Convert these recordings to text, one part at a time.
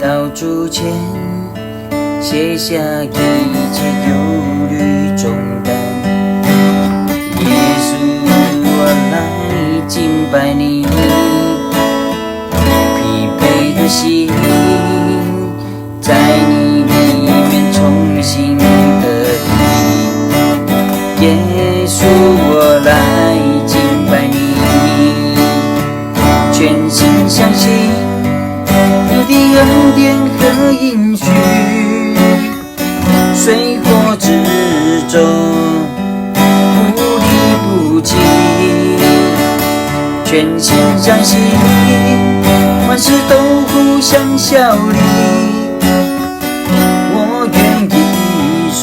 到主前，卸下一切忧虑重担。耶稣，我来敬拜你，疲惫的心在你里面重新得力。耶稣，我来敬拜你，全心相信你的恩典和应许，水火之中不离不弃，全心相信万事都互相效力。我愿一生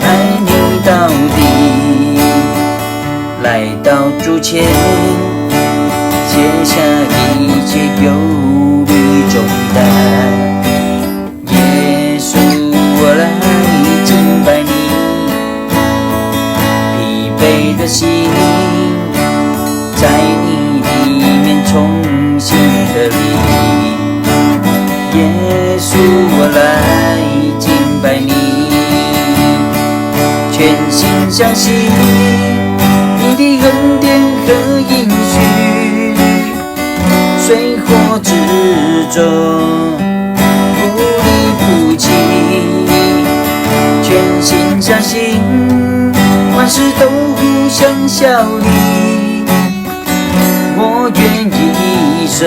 爱你到底，来到主前，卸下一切忧虑重担。耶稣，我来敬拜你，疲惫的心在你里面重新得力。耶稣，我来敬拜你，全心相信你的恩典和应许，水火之中不离不弃，全心相信万事都互相效力。我愿一生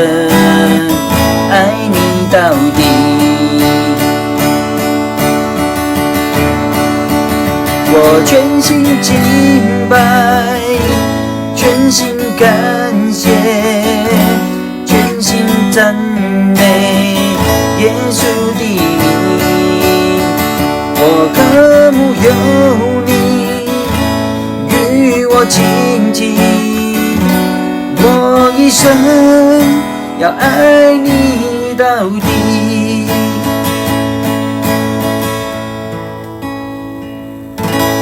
爱你到底，我全心敬拜，全心感谢，全心赞美耶稣的名。我渴慕有你与我亲近，我一生要爱你到底。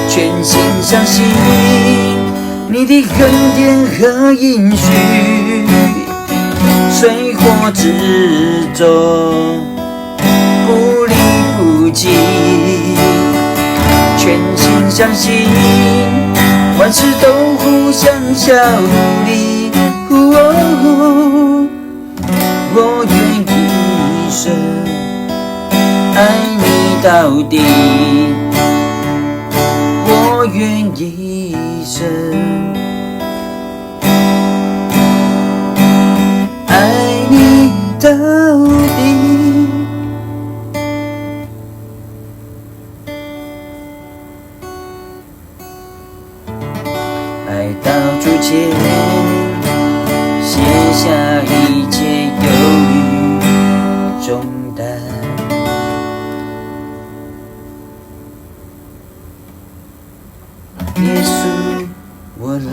全心相信你的恩典和应许，水火之中不离不弃，全心相信万事都互相效力。我愿一生爱你到底，我愿一生爱你到底。来到主前，卸下一切忧虑重担。耶稣，我来